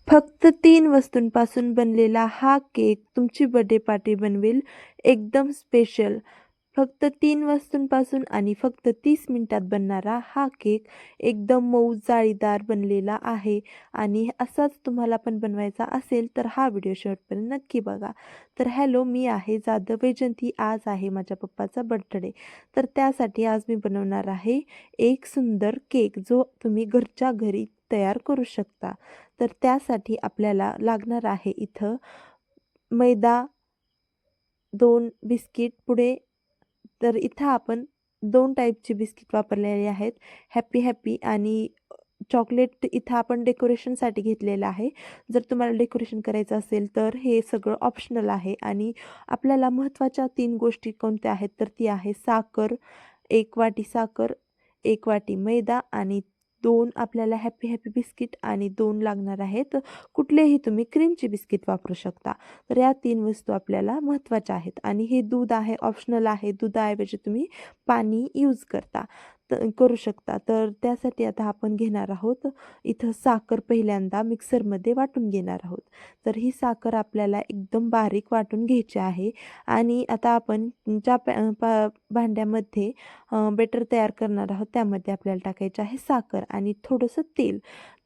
फक्त 3 वस्तूंपासून बनलेला हा केक तुमची बर्थडे पार्टी बनवेल एकदम स्पेशल. फक्त 3 वस्तूंपासून आणि फक्त 30 मिनिटात बनणारा हा केक एकदम मऊ जाळीदार बनलेला आहे आणि असाच तुम्हाला पण बनवायचा असेल तर हा व्हिडिओ शेवटपर्यंत नक्की बघा. तर हॅलो, मी आहे जाधव वैजंती. आज आहे माझ्या पप्पाचा बर्थडे. तर त्यासाठी आज मी बनवणार आहे एक सुंदर केक जो तुम्ही घरच्या घरी तयार करू शकता. तर त्यासाठी आपल्याला लागणार आहे इथं मैदा, 2 बिस्किट पुढे. तर इथं आपण 2 टाईपची बिस्किट वापरलेली आहेत. हॅपी हॅपी आणि चॉकलेट इथं आपण डेकोरेशनसाठी घेतलेलं आहे. जर तुम्हाला डेकोरेशन करायचं असेल तर हे सगळं ऑप्शनल आहे. आणि आपल्याला महत्त्वाच्या 3 गोष्टी कोणत्या आहेत तर ती आहे साखर, 1 वाटी साखर, 1 वाटी मैदा आणि 2 आपल्याला हॅपी हॅपी बिस्किट आणि 2 लागणार आहेत. कुठलेही तुम्ही क्रीमची बिस्किट वापरू शकता. तर या 3 वस्तू आपल्याला महत्त्वाच्या आहेत. आणि हे दूध आहे, ऑप्शनल आहे. दुधाऐवजी तुम्ही पाणी यूज करू शकता. तर त्यासाठी आता आपण घेणार आहोत इथं साखर पहिल्यांदा मिक्सरमध्ये वाटून घेणार आहोत. तर ही साखर आपल्याला एकदम बारीक वाटून घ्यायची आहे. आणि आता आपण ज्या भांड्यामध्ये बेटर तयार करणार आहोत त्यामध्ये आपल्याला टाकायचं आहे साखर आणि थोडंसं तेल.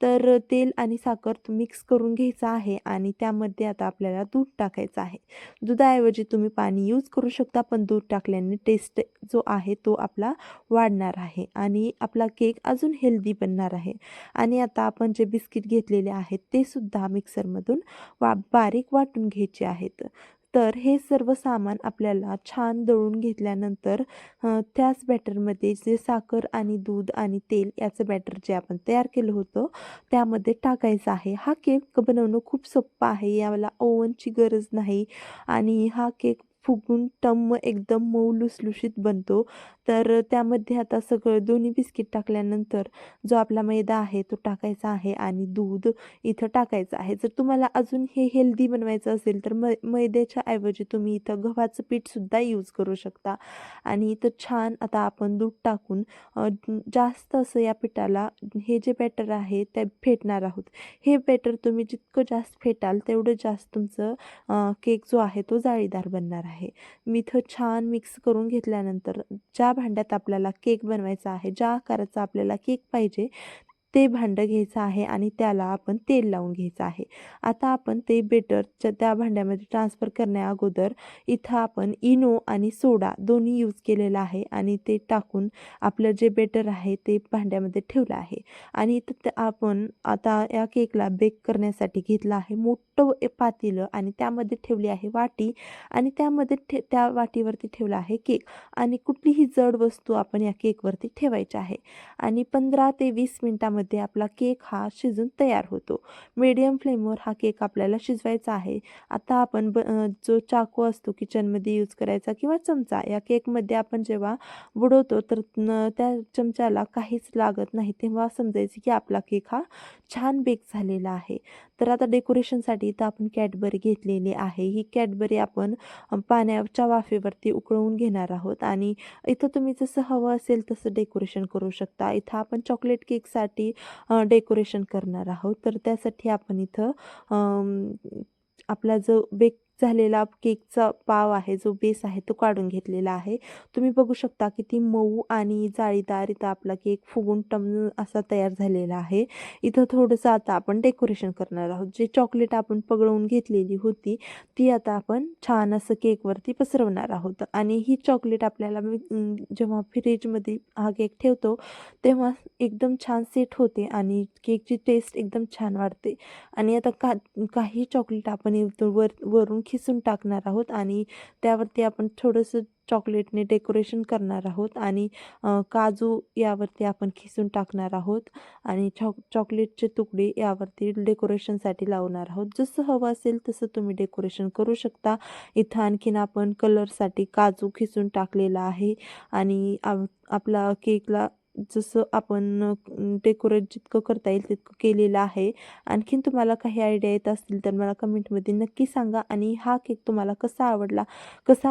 तर तेल आणि साखर मिक्स करून घ्यायचं आहे आणि त्यामध्ये आता आपल्याला दूध टाकायचं आहे. दुधाऐवजी तुम्ही पाणी यूज करू शकता, पण दूध टाकल्याने टेस्ट जो आहे तो आपला वाढणार आहे आणि आपला केक अजून हेल्दी बनणार आहे. आणि आता आपण जे बिस्किट घेतलेले आहेत ते सुद्धा मिक्सरमधून बारीक वाटून घ्यायचे आहेत. तर हे सर्व सामान आपल्याला छान दळून घेतल्यानंतर त्याच बॅटरमध्ये जे साखर आणि दूध आणि तेल याचं बॅटर जे आपण तयार केलं होतं त्यामध्ये टाकायचं आहे. हा केक बनवणं खूप सोप्पं आहे. याला ओव्हनची गरज नाही आणि हा केक फुगून टम्म एकदम मऊ लुसलुशीत बनतो. तर त्यामध्ये आता सगळं दोन्ही बिस्किट टाकल्यानंतर जो आपला मैदा आहे तो टाकायचा आहे आणि दूध इथं टाकायचं आहे. जर तुम्हाला अजून हे हेल्दी बनवायचं असेल तर मैद्याच्या ऐवजी तुम्ही इथं गव्हाचं पीठसुद्धा यूज करू शकता. आणि इथं छान आता आपण दूध टाकून जास्त असं या पिठाला हे जे बॅटर आहे ते फेटणार आहोत. हे बॅटर तुम्ही जितकं जास्त फेटाल तेवढं जास्त तुमचं केक जो आहे तो जाळीदार बनणार आहे. मी इथं छान मिक्स करून घेतल्यानंतर ज्या भांड्यात आपल्याला केक बनवायचा आहे, ज्या आकाराचा आपल्याला केक पाहिजे ते भांडं घ्यायचं आहे आणि त्याला आपण तेल लावून घ्यायचं आहे. आता आपण ते बेटरच्या त्या भांड्यामध्ये ट्रान्सफर करण्या अगोदर इथं आपण इनो आणि सोडा दोन्ही यूज केलेला आहे आणि ते टाकून आपलं जे बेटर आहे ते भांड्यामध्ये ठेवलं आहे. आणि इथं आपण आता या केकला बेक करण्यासाठी घेतलं आहे मोठं पातेलं आणि त्यामध्ये ठेवली आहे वाटी आणि त्यामध्ये त्या वाटीवरती ठेवला आहे केक. आणि कुठलीही जड वस्तू आपण या केकवरती ठेवायची आहे. आणि 15 ते 20 मिनिटामध्ये आपला केक हा शिजून तयार होतो. मीडियम फ्लेमवर हा केक आपल्याला शिजवायचा आहे. आता आपण जो चाकू असतो किचनमध्ये यूज करायचा किंवा चमचा, या केकमध्ये आपण जेव्हा बुडवतो तर त्या चमच्याला काहीच लागत नाही, तेव्हा समजायचं की आपला केक हा छान बेक झालेला आहे. तर आता डेकोरेशनसाठी इथं आपण कॅडबरी घेतलेली आहे. ही कॅडबरी आपण पाण्याच्या वाफेवरती उकळवून घेणार आहोत आणि इथं तुम्ही जसं हवं असेल तसं डेकोरेशन करू शकता. इथं आपण चॉकलेट केकसाठी डेकोरेशन करणार आहोत. तर त्यासाठी आपण इथं आपला जो बेक झालेला केकचा पाव आहे, जो बेस आहे तो काढून घेतलेला आहे. तुम्ही बघू शकता किती मऊ आणि जाळीदार इथं आपला केक फुगून टम्म असा तयार झालेला आहे. इथं थोडंसं आता आपण डेकोरेशन करणार आहोत. जे चॉकलेट आपण पगळवून घेतलेली होती ती आता आपण छान असं केकवरती पसरवणार आहोत. आणि ही चॉकलेट आपल्याला जेव्हा फ्रीजमध्ये हा केक ठेवतो तेव्हा एकदम छान सेट होते आणि केकची टेस्ट एकदम छान वाढते. आणि आता काही चॉकलेट आपण इथं वरून खिसून टाकणार आहोत आणि त्यावरती आपण थोडंसं चॉकलेटने डेकोरेशन करणार आहोत आणि काजू यावरती आपण खिसून टाकणार आहोत आणि चॉकलेटचे तुकडे यावरती डेकोरेशनसाठी लावणार आहोत. जसं हवं असेल तसं तुम्ही डेकोरेशन करू शकता. इथं आणखीन आपण कलरसाठी काजू खिसून टाकलेला आहे आणि आपला केकला जसं आपण डेकोरेट जितकं करता येईल तितकं केलेलं आहे. आणखीन तुम्हाला काही आयडिया येत असतील तर मला कमेंटमध्ये नक्की सांगा आणि हा केक तुम्हाला कसा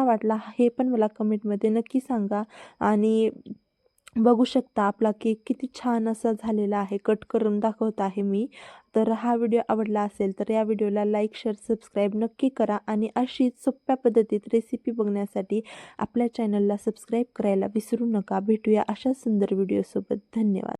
वाटला हे पण मला कमेंटमध्ये नक्की सांगा. आणि बघू शकता आपला केक किती छान असा झालेला आहे. कट करून दाखवत आहे मी. तर हा व्हिडिओ आवडला असेल तर या व्हिडिओला लाईक, शेअर, सबस्क्राईब नक्की करा आणि अशीच सोप्या पद्धतीत रेसिपी बघण्यासाठी आपल्या चॅनलला सबस्क्राईब करायला विसरू नका. भेटूया अशा सुंदर व्हिडिओसोबत. धन्यवाद.